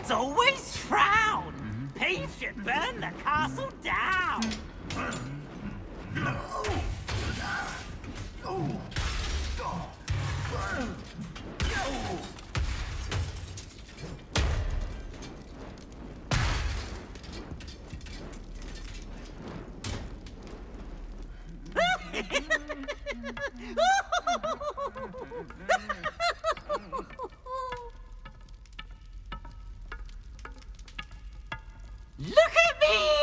gods always frown. Peace should burn the castle down. Look at me!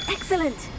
Excellent!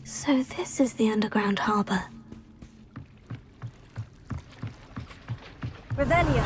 So this is the underground harbor. Revelio!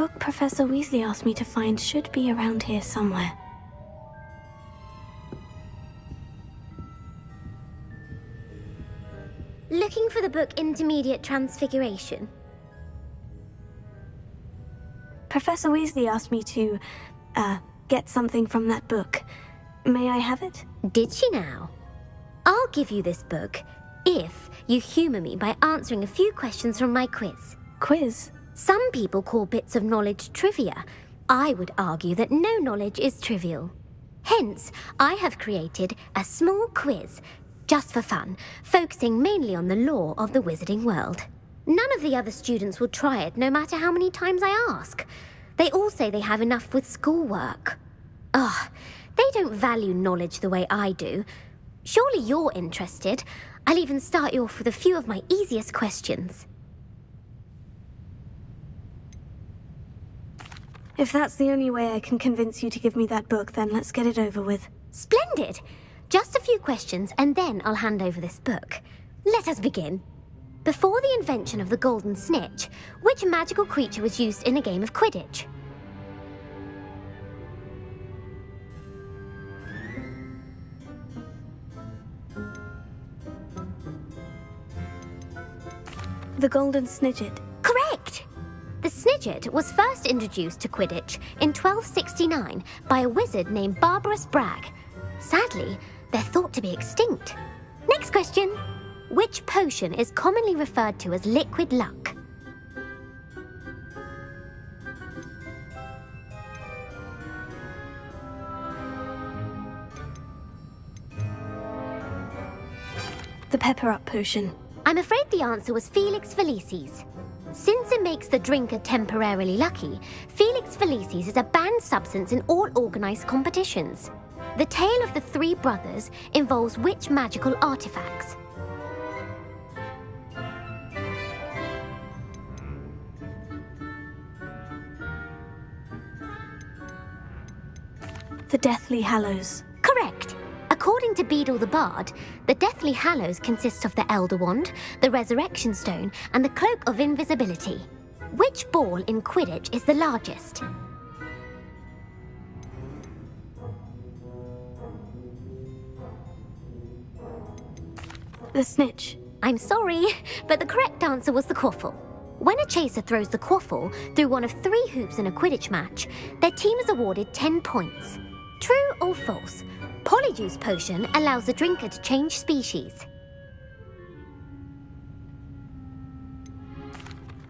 book Professor Weasley asked me to find should be around here somewhere. Looking for the book Intermediate Transfiguration? Professor Weasley asked me to, get something from that book. May I have it? Did she now? I'll give you this book if you humour me by answering a few questions from my quiz. Quiz? Some people call bits of knowledge trivia. I would argue that no knowledge is trivial. Hence, I have created a small quiz, just for fun, focusing mainly on the lore of the wizarding world. None of the other students will try it, no matter how many times I ask. They all say they have enough with schoolwork. Ugh, they don't value knowledge the way I do. Surely you're interested. I'll even start you off with a few of my easiest questions. If that's the only way I can convince you to give me that book, then let's get it over with. Splendid! Just a few questions, and then I'll hand over this book. Let us begin. Before the invention of the golden snitch, which magical creature was used in a game of Quidditch? The golden snidget. Correct! The snidget was first introduced to Quidditch in 1269 by a wizard named Barbarous Bragg. Sadly, they're thought to be extinct. Next question. Which potion is commonly referred to as liquid luck? The pepper-up potion. I'm afraid the answer was Felix Felicis. Since it makes the drinker temporarily lucky, Felix Felicis is a banned substance in all organised competitions. The tale of the three brothers involves which magical artifacts? The Deathly Hallows. Correct! According to Beedle the Bard, the Deathly Hallows consists of the Elder Wand, the Resurrection Stone, and the Cloak of Invisibility. Which ball in Quidditch is the largest? The snitch. I'm sorry, but the correct answer was the quaffle. When a chaser throws the quaffle through one of 3 hoops in a Quidditch match, their team is awarded 10 points. True or false? Polyjuice Potion allows the drinker to change species.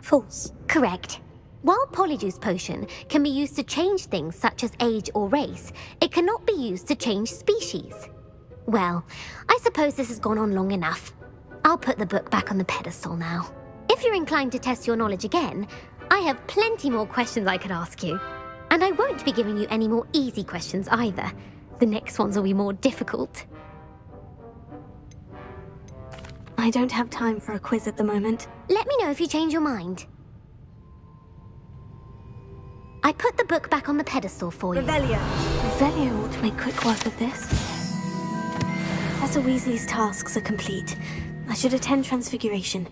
False. Correct. While Polyjuice Potion can be used to change things such as age or race, it cannot be used to change species. Well, I suppose this has gone on long enough. I'll put the book back on the pedestal now. If you're inclined to test your knowledge again, I have plenty more questions I could ask you. And I won't be giving you any more easy questions either. The next ones will be more difficult. I don't have time for a quiz at the moment. Let me know if you change your mind. I put the book back on the pedestal for you. Revelio. Revelio ought to make quick work of this. Professor Weasley's tasks are complete. I should attend Transfiguration.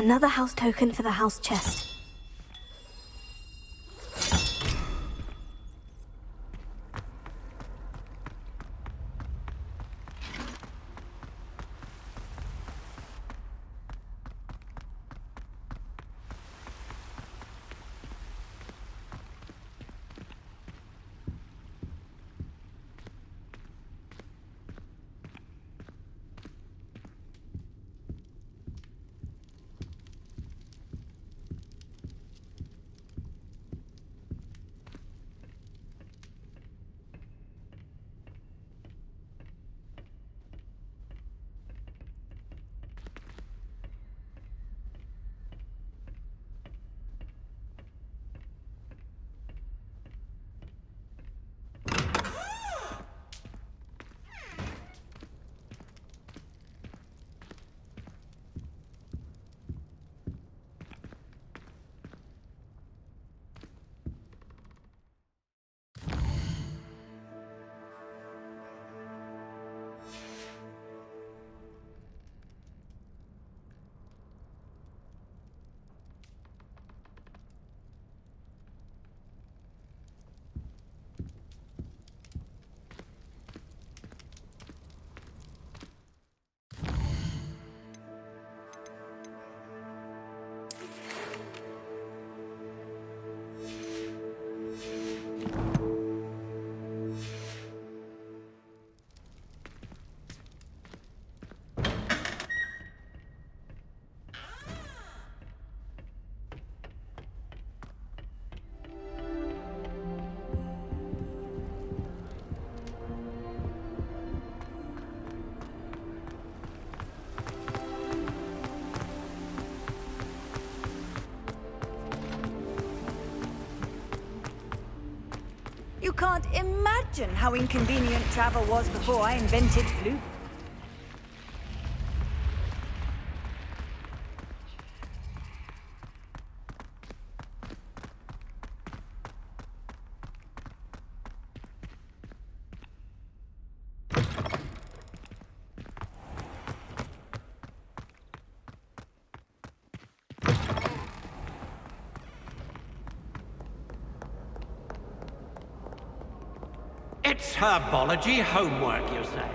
Another house token for the house chest. You can't imagine how inconvenient travel was before I invented flute. It's herbology homework, you say?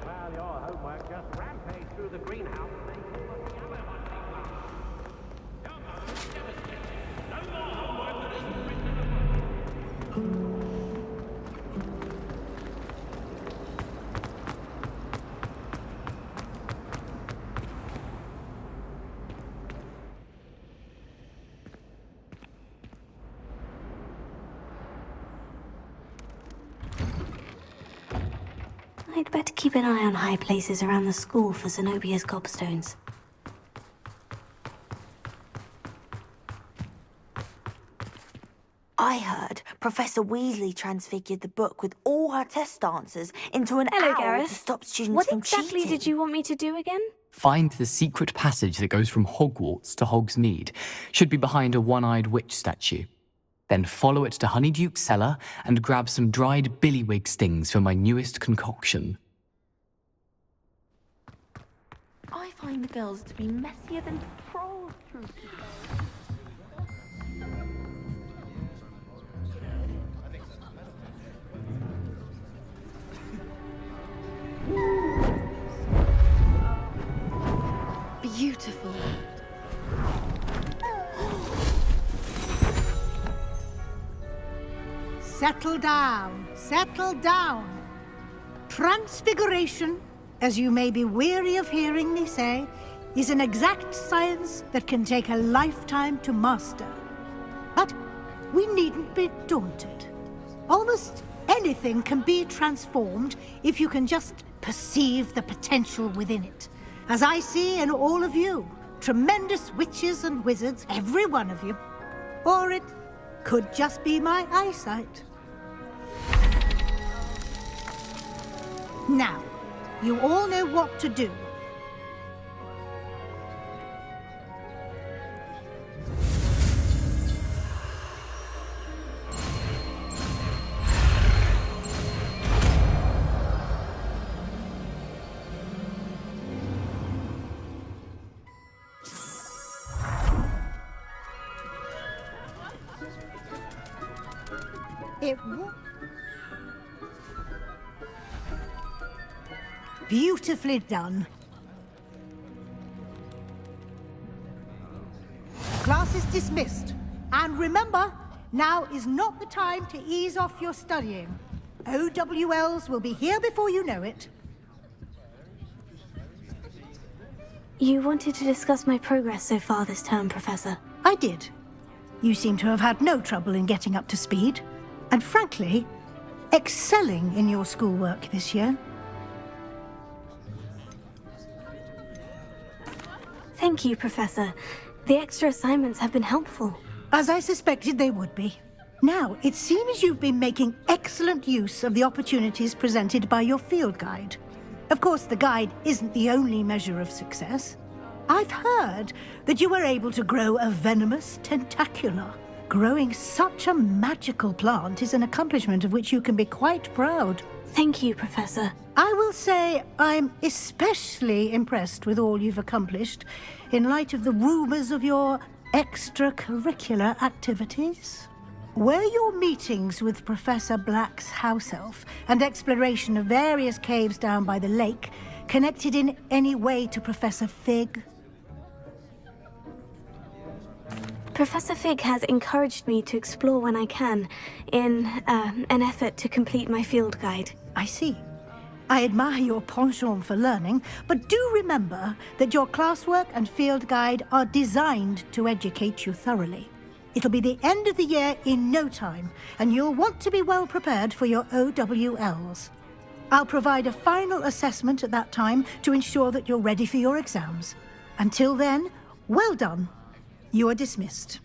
Well, your homework just rampaged through the greenhouse and then killed off the other hunting class. Come on, devastating. No more homework that isn't written in the book. I'd better keep an eye on high places around the school for Zenobia's gobstones. I heard Professor Weasley transfigured the book with all her test answers into an Hello, owl Gareth. to stop students What from exactly cheating. did you want me to do again? Find the secret passage that goes from Hogwarts to Hogsmeade. Should be behind a one-eyed witch statue. Then follow it to Honeyduke's cellar and grab some dried billywig stings for my newest concoction. I find the girls to be messier than trolls. Beautiful. Settle down, settle down. Transfiguration, as you may be weary of hearing me say, is an exact science that can take a lifetime to master. But we needn't be daunted. Almost anything can be transformed if you can just perceive the potential within it. As I see in all of you, tremendous witches and wizards, every one of you. Or it could just be my eyesight. Now, you all know what to do. It won't. Beautifully done. Class is dismissed. And remember, now is not the time to ease off your studying. OWLs will be here before you know it. You wanted to discuss my progress so far this term, Professor. I did. You seem to have had no trouble in getting up to speed. And frankly, excelling in your schoolwork this year. Thank you, Professor. The extra assignments have been helpful. As I suspected they would be. Now, it seems you've been making excellent use of the opportunities presented by your field guide. Of course, the guide isn't the only measure of success. I've heard that you were able to grow a venomous tentacula. Growing such a magical plant is an accomplishment of which you can be quite proud. Thank you, Professor. I will say I'm especially impressed with all you've accomplished in light of the rumors of your extracurricular activities. Were your meetings with Professor Black's house elf and exploration of various caves down by the lake connected in any way to Professor Fig? Professor Fig has encouraged me to explore when I can, in an effort to complete my field guide. I see. I admire your penchant for learning, but do remember that your classwork and field guide are designed to educate you thoroughly. It'll be the end of the year in no time, and you'll want to be well prepared for your OWLs. I'll provide a final assessment at that time to ensure that you're ready for your exams. Until then, well done. You are dismissed.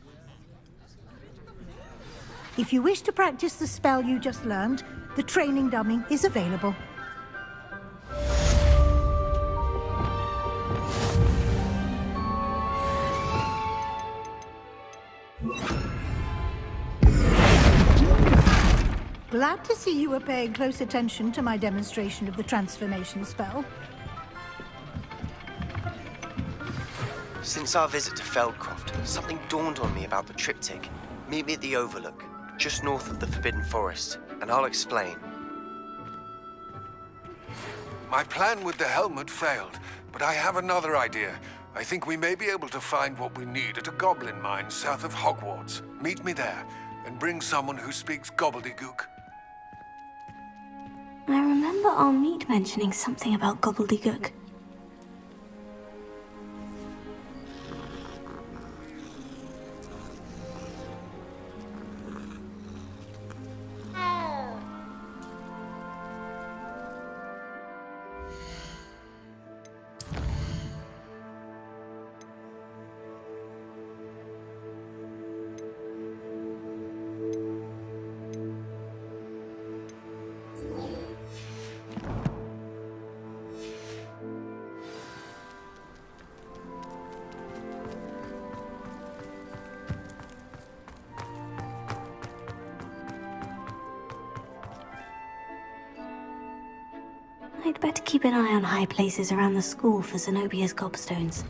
If you wish to practice the spell you just learned, the training dummy is available. Glad to see you were paying close attention to my demonstration of the transformation spell. Since our visit to Feldcroft, something dawned on me about the triptych. Meet me at the Overlook, just north of the Forbidden Forest, and I'll explain. My plan with the helmet failed, but I have another idea. I think we may be able to find what we need at a goblin mine south of Hogwarts. Meet me there, and bring someone who speaks gobbledygook. I remember our meet mentioning something about gobbledygook. I'd better keep an eye on high places around the school for Zenobia's gobstones.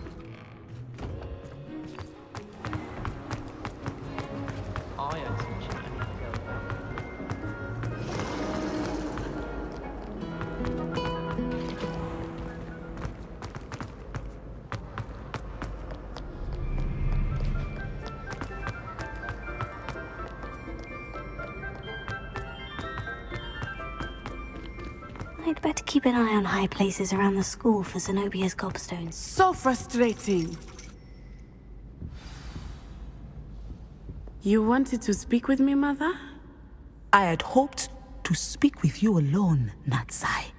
I'd better keep an eye on high places around the school for Zenobia's gobstones. So frustrating. You wanted to speak with me, Mother? I had hoped to speak with you alone, Natsai.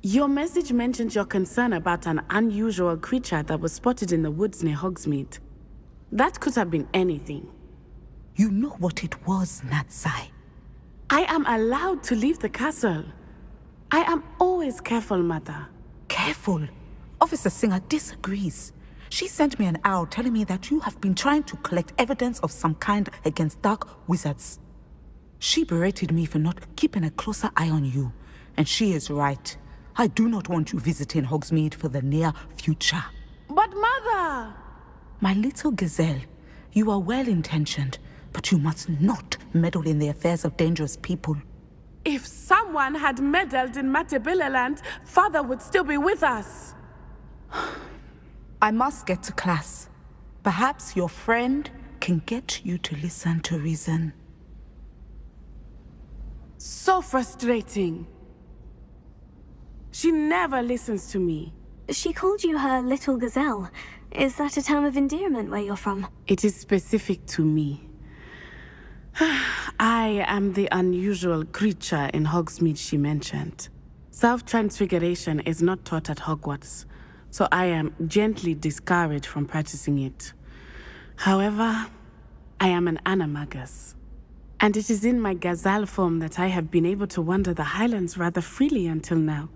Your message mentioned your concern about an unusual creature that was spotted in the woods near Hogsmeade. That could have been anything. You know what it was, Natsai. I am allowed to leave the castle. I am always careful, Mother. Careful? Officer Singer disagrees. She sent me an owl telling me that you have been trying to collect evidence of some kind against dark wizards. She berated me for not keeping a closer eye on you, and she is right. I do not want you visiting Hogsmeade for the near future. But Mother! My little gazelle, you are well-intentioned, but you must not meddle in the affairs of dangerous people. If someone had meddled in Matabeleland, Father would still be with us. I must get to class. Perhaps your friend can get you to listen to reason. So frustrating. She never listens to me. She called you her little gazelle. Is that a term of endearment where you're from? It is specific to me. I am the unusual creature in Hogsmeade she mentioned. Self-transfiguration is not taught at Hogwarts, so I am gently discouraged from practicing it. However, I am an animagus, and it is in my gazelle form that I have been able to wander the Highlands rather freely until now,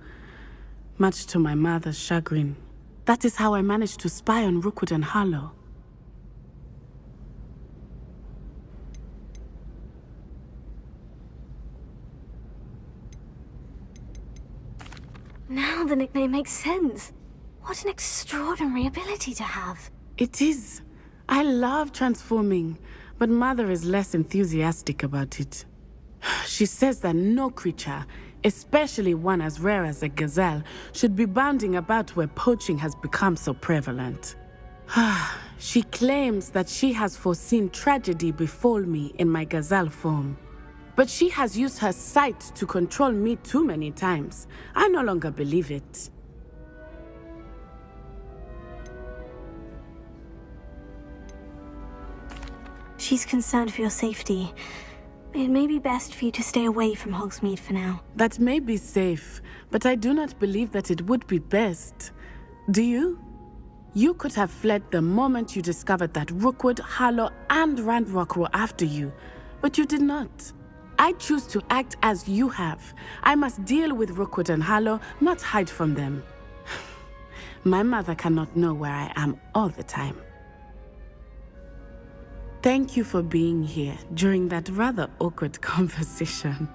much to my mother's chagrin. That is how I managed to spy on Rookwood and Harlow. Now the nickname makes sense. What an extraordinary ability to have. It is. I love transforming, but Mother is less enthusiastic about it. She says that no creature, especially one as rare as a gazelle, should be bounding about where poaching has become so prevalent. She claims that she has foreseen tragedy befall me in my gazelle form. But she has used her sight to control me too many times. I no longer believe it. She's concerned for your safety. It may be best for you to stay away from Hogsmeade for now. That may be safe, but I do not believe that it would be best. Do you? You could have fled the moment you discovered that Rookwood, Harlow, and Ranrock were after you, but you did not. I choose to act as you have. I must deal with Rookwood and Harlow, not hide from them. My mother cannot know where I am all the time. Thank you for being here during that rather awkward conversation.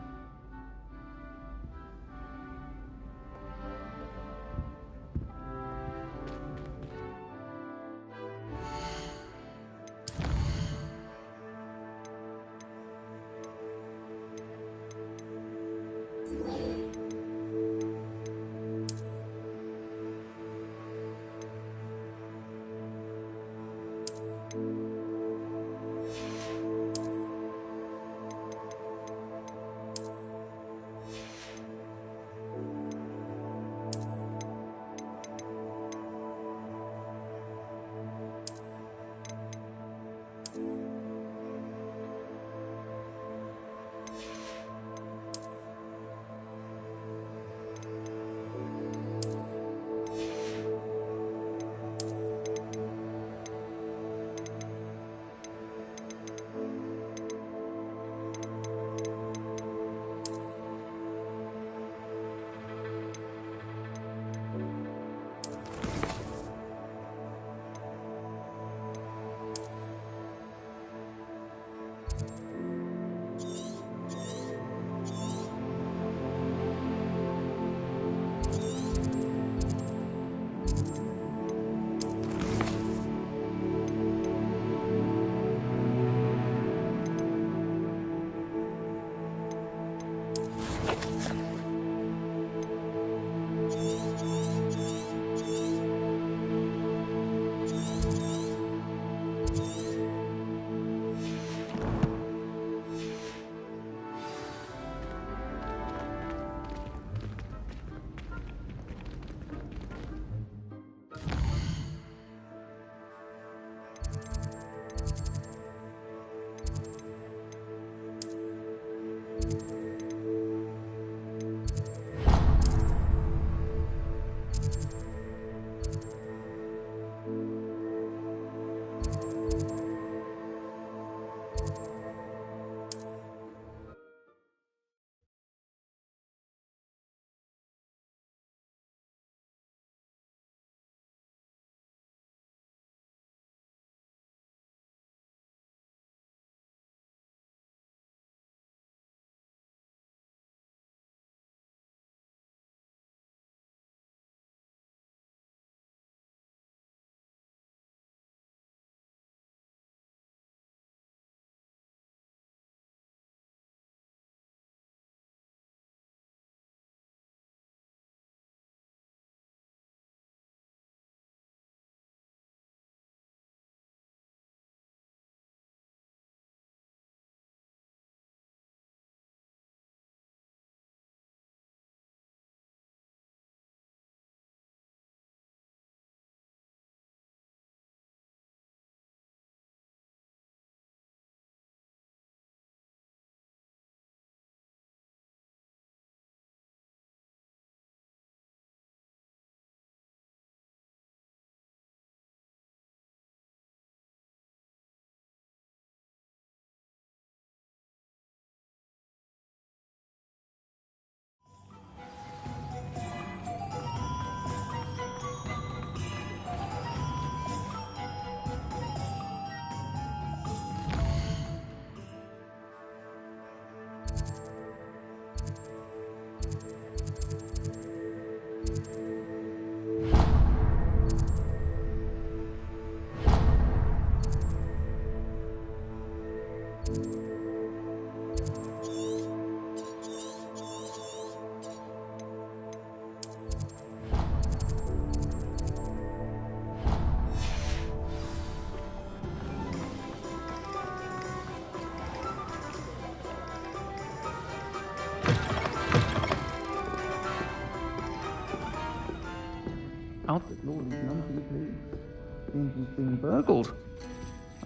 Alfred Lord, none of you, please. Seems he's been burgled.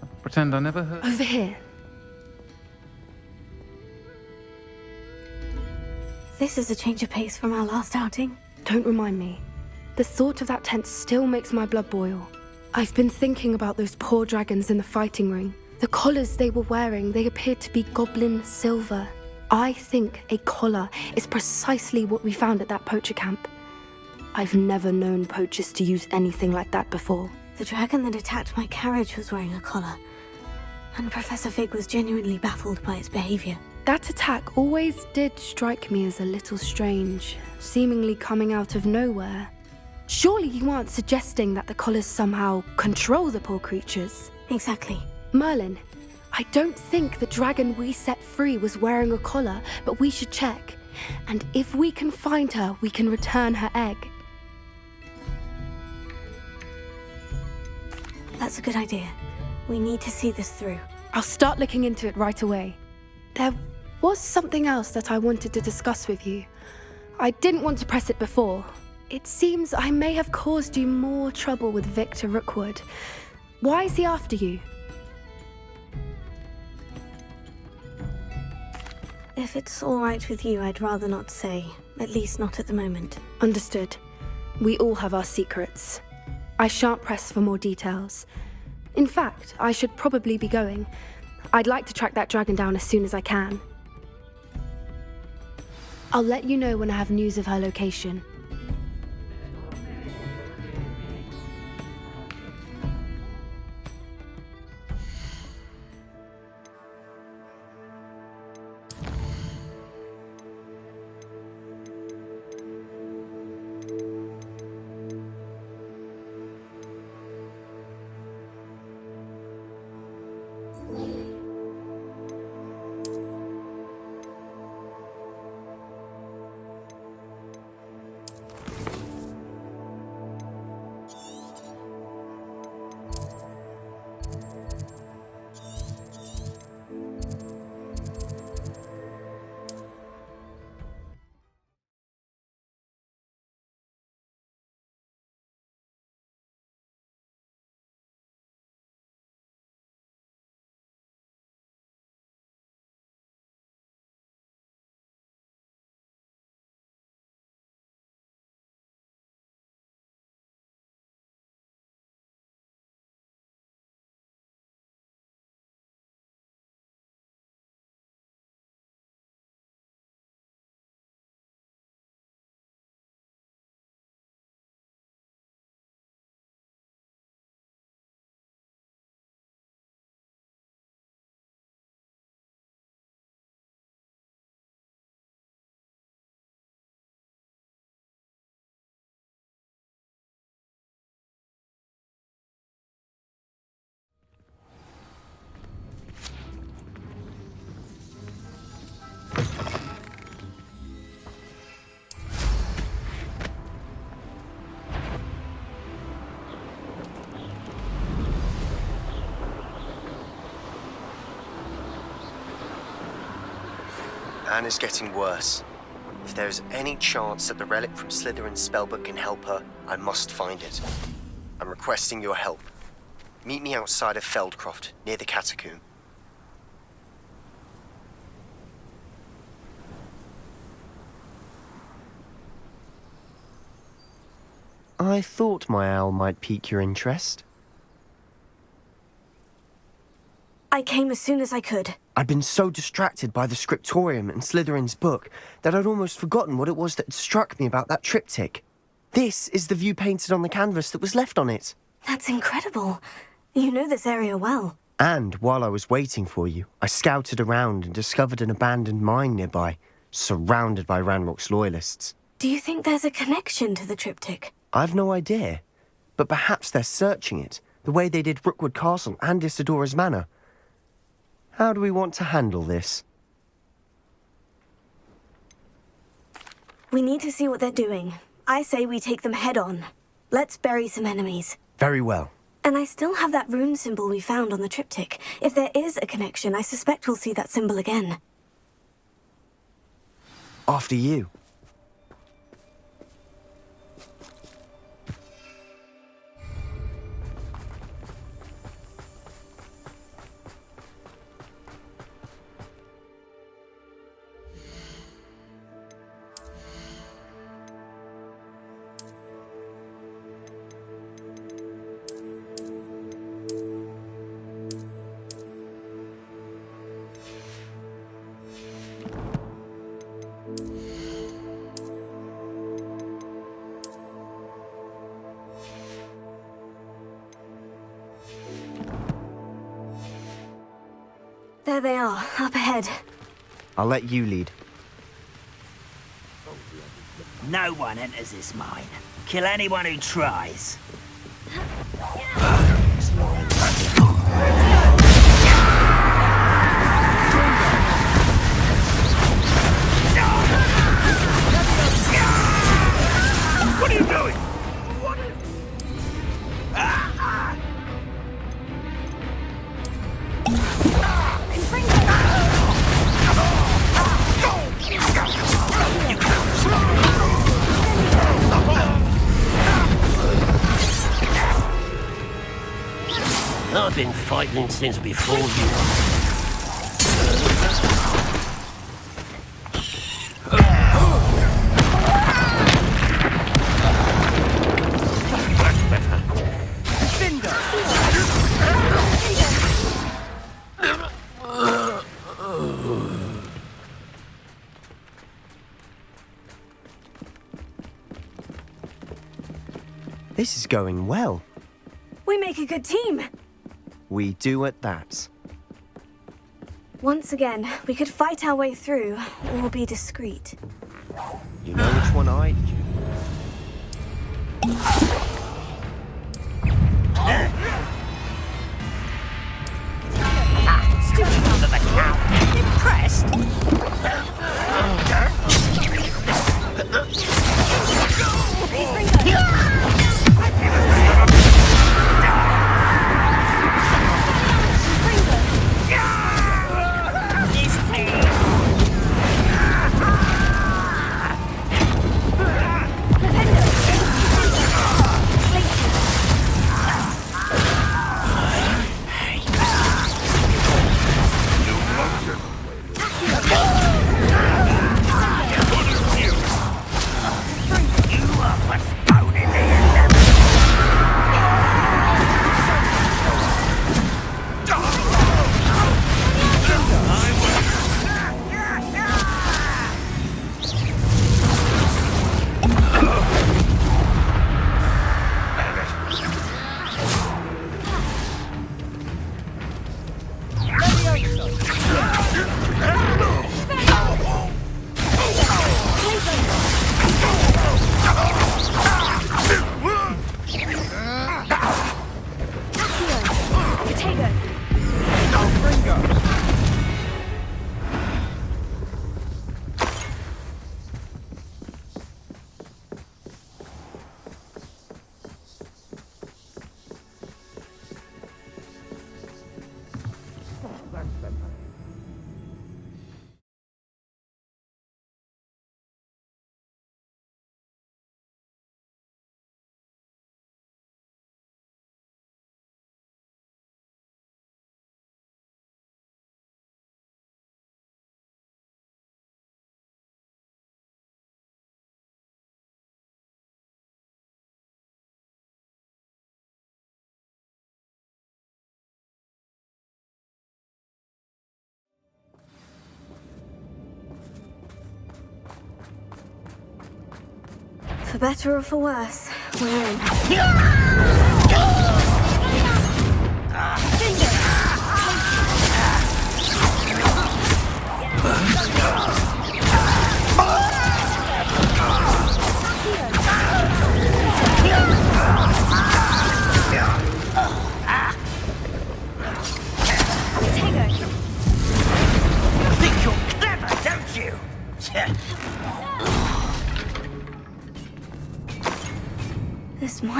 I pretend I never heard. Over here. This is a change of pace from our last outing. Don't remind me. The thought of that tent still makes my blood boil. I've been thinking about those poor dragons in the fighting ring. The collars they were wearing, they appeared to be goblin silver. I think a collar is precisely what we found at that poacher camp. I've never known poachers to use anything like that before. The dragon that attacked my carriage was wearing a collar, and Professor Fig was genuinely baffled by its behavior. That attack always did strike me as a little strange, seemingly coming out of nowhere. Surely you aren't suggesting that the collars somehow control the poor creatures? Exactly. Merlin, I don't think the dragon we set free was wearing a collar, but we should check. And if we can find her, we can return her egg. That's a good idea. We need to see this through. I'll start looking into it right away. There was something else that I wanted to discuss with you. I didn't want to press it before. It seems I may have caused you more trouble with Victor Rookwood. Why is he after you? If it's all right with you, I'd rather not say. At least not at the moment. Understood. We all have our secrets. I shan't press for more details. In fact, I should probably be going. I'd like to track that dragon down as soon as I can. I'll let you know when I have news of her location. Anna's getting worse. If there is any chance that the relic from Slytherin's spellbook can help her, I must find it. I'm requesting your help. Meet me outside of Feldcroft, near the catacomb. I thought my owl might pique your interest. I came as soon as I could. I'd been so distracted by the scriptorium and Slytherin's book that I'd almost forgotten what it was that had struck me about that triptych. This is the view painted on the canvas that was left on it. That's incredible. You know this area well. And while I was waiting for you, I scouted around and discovered an abandoned mine nearby, surrounded by Ranrock's loyalists. Do you think there's a connection to the triptych? I've no idea, but perhaps they're searching it, the way they did Rookwood Castle and Isidora's Manor. How do we want to handle this? We need to see what they're doing. I say we take them head on. Let's bury some enemies. Very well. And I still have that rune symbol we found on the triptych. If there is a connection, I suspect we'll see that symbol again. After you. There they are, up ahead. I'll let you lead. No one enters this mine. Kill anyone who tries. What are you doing? I've been fighting since before you. This is going well. We make a good team. We do at that. Once again, we could fight our way through, or be discreet. You know which one I... Impressed? For better or for worse, we're in.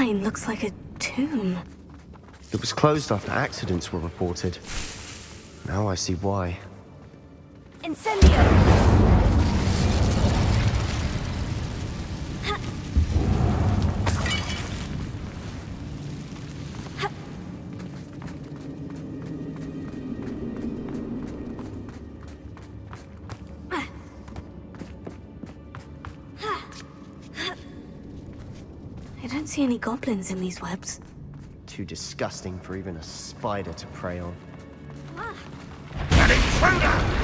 sign looks like a tomb. It was closed after accidents were reported. Now I see why. Incendio! I don't see any goblins in these webs. Too disgusting for even a spider to prey on. An intruder!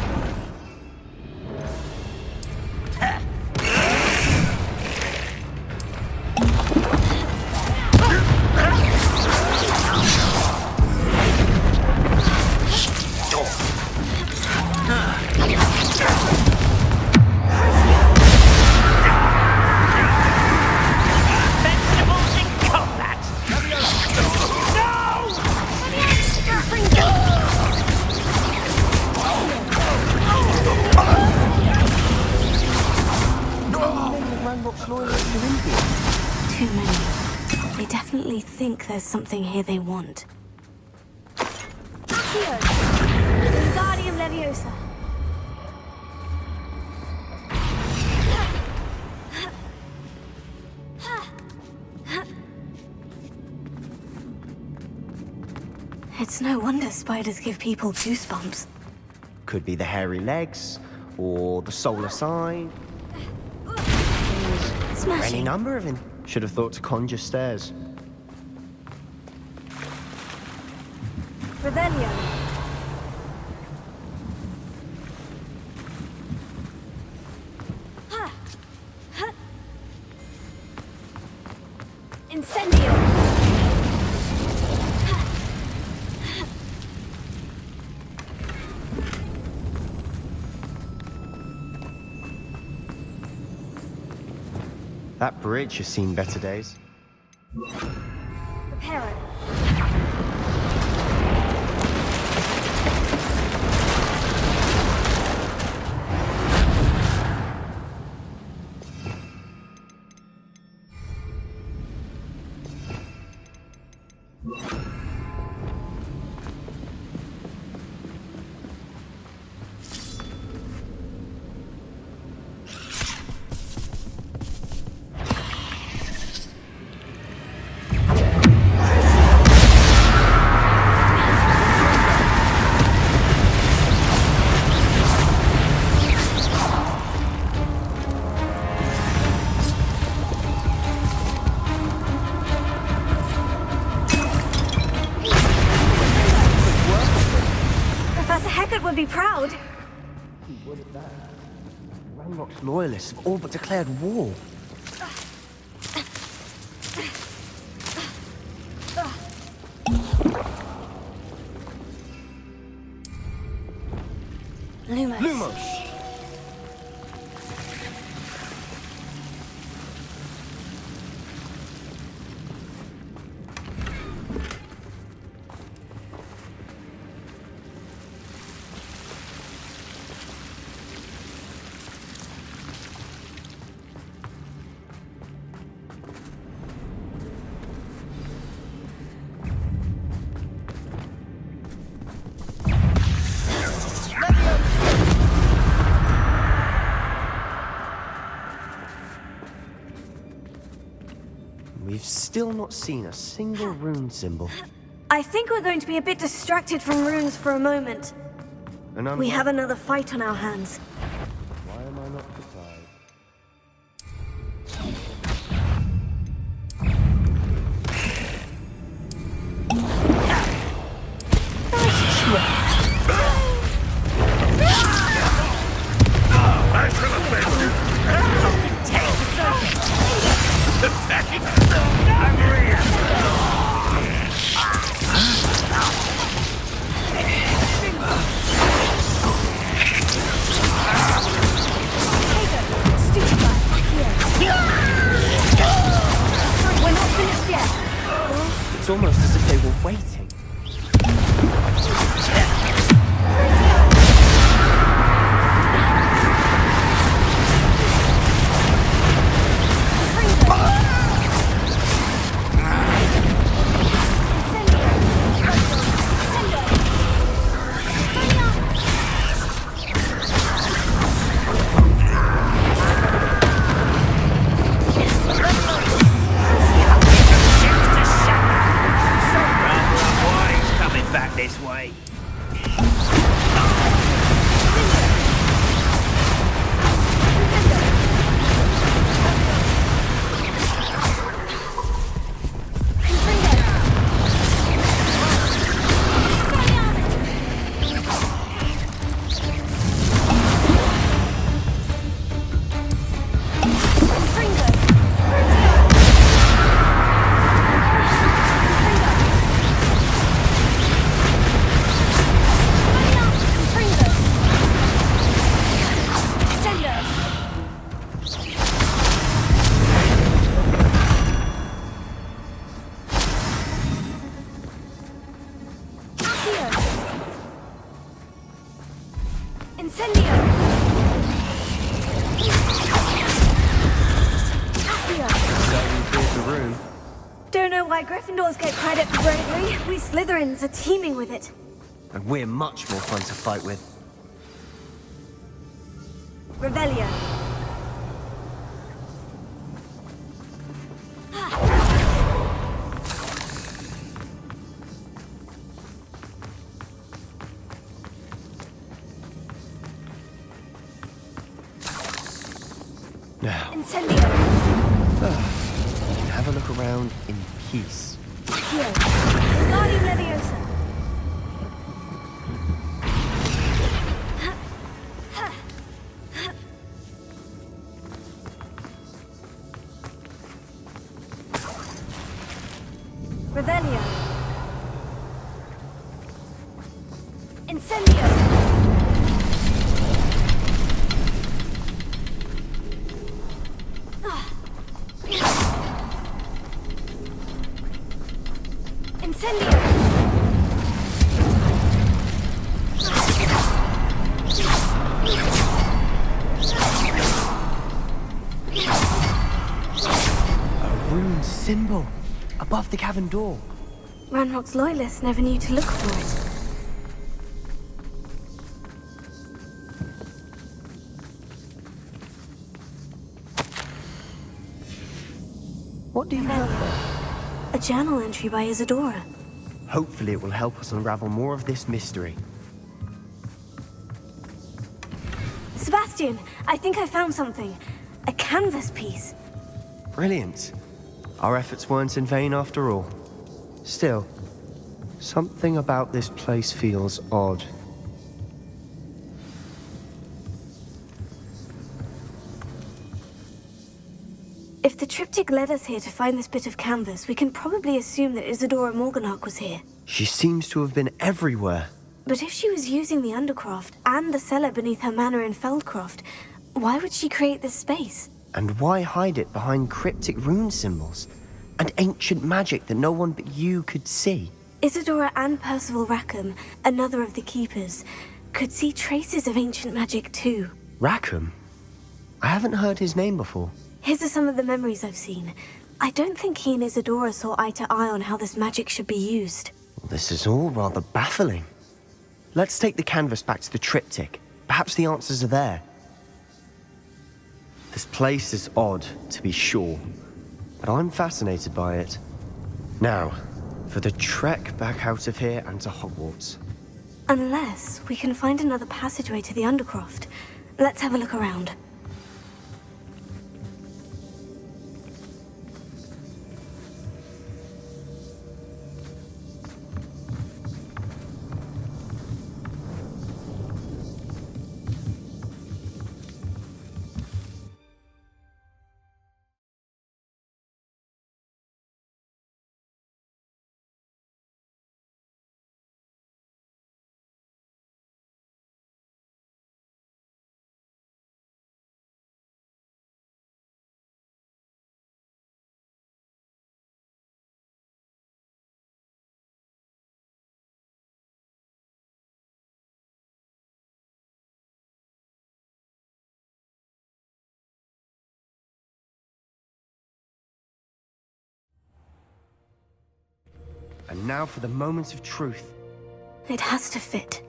Too many. They definitely think there's something here they want. Accio! Wingardium Leviosa! It's no wonder spiders give people goosebumps. Could be the hairy legs, or the solar sign. Smashing. Any number of them. Should have thought to conjure stairs. Revelio. Incendio. That bridge has seen better days. Reparo. Would be proud. What is that? Ranrock's loyalists have all but declared war. Lumos. Lumos! We've still not seen a single rune symbol. I think we're going to be a bit distracted from runes for a moment. And we have another fight on our hands. Why am I not surprised? Incendio! The room. Don't know why Gryffindors get credit for bravery. We Slytherins are teeming with it. And we're much more fun to fight with. Revelio. Now, Incendio. have a look around in peace. Here. Wingardium Leviosa. Revelio. Incendio. Incendio. A rune symbol above the cavern door. Ranrock's loyalists never knew to look for it. What do you have there? A journal entry by Isadora. Hopefully it will help us unravel more of this mystery. Sebastian, I think I found something. A canvas piece. Brilliant. Our efforts weren't in vain after all. Still, something about this place feels odd. If the triptych led us here to find this bit of canvas, we can probably assume that Isadora Morganach was here. She seems to have been everywhere. But if she was using the Undercroft and the cellar beneath her manor in Feldcroft, why would she create this space? And why hide it behind cryptic rune symbols? And ancient magic that no one but you could see? Isadora and Percival Rackham, another of the Keepers, could see traces of ancient magic too. Rackham? I haven't heard his name before. His are some of the memories I've seen. I don't think he and Isadora saw eye to eye on how this magic should be used. This is all rather baffling. Let's take the canvas back to the triptych. Perhaps the answers are there. This place is odd, to be sure, but I'm fascinated by it. Now, for the trek back out of here and to Hogwarts. Unless we can find another passageway to the Undercroft. Let's have a look around. And now for the moment of truth. It has to fit.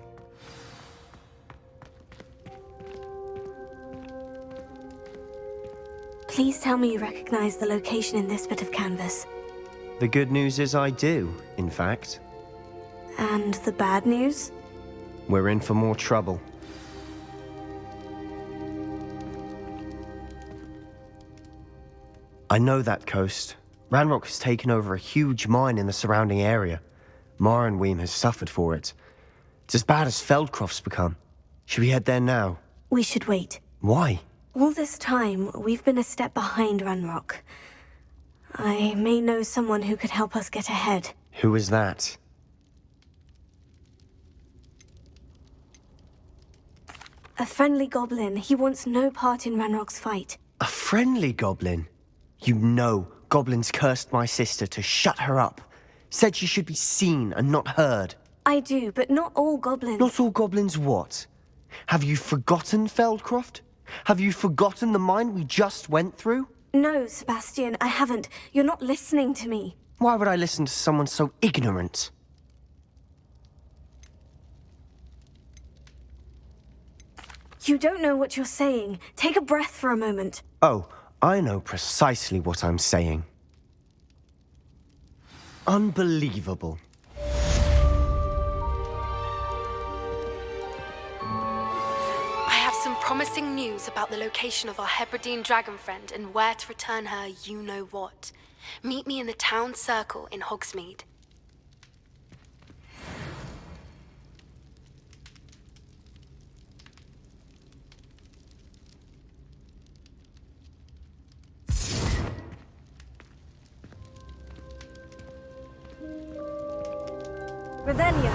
Please tell me you recognize the location in this bit of canvas. The good news is I do, in fact. And the bad news? We're in for more trouble. I know that coast. Ranrock has taken over a huge mine in the surrounding area. Marrenweem has suffered for it. It's as bad as Feldcroft's become. Should we head there now? We should wait. Why? All this time, we've been a step behind Ranrock. I may know someone who could help us get ahead. Who is that? A friendly goblin. He wants no part in Ranrock's fight. A friendly goblin? You know goblins cursed my sister to shut her up. Said she should be seen and not heard. I do, but not all goblins. Not all goblins what? Have you forgotten Feldcroft? Have you forgotten the mine we just went through? No, Sebastian, I haven't. You're not listening to me. Why would I listen to someone so ignorant? You don't know what you're saying. Take a breath for a moment. Oh, I know precisely what I'm saying. Unbelievable. I have some promising news about the location of our Hebridean dragon friend and where to return her you-know-what. Meet me in the town circle in Hogsmeade. Revelio.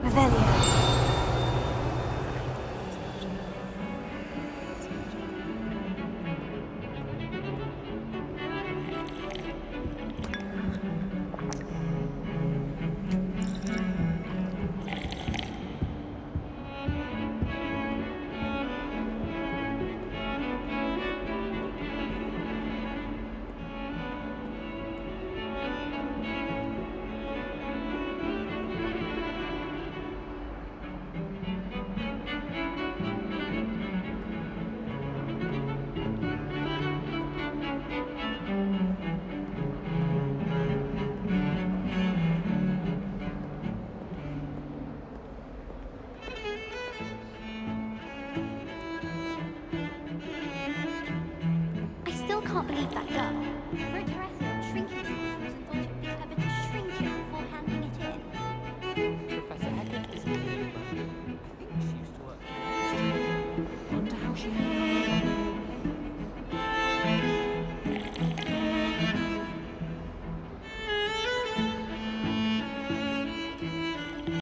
Revelio.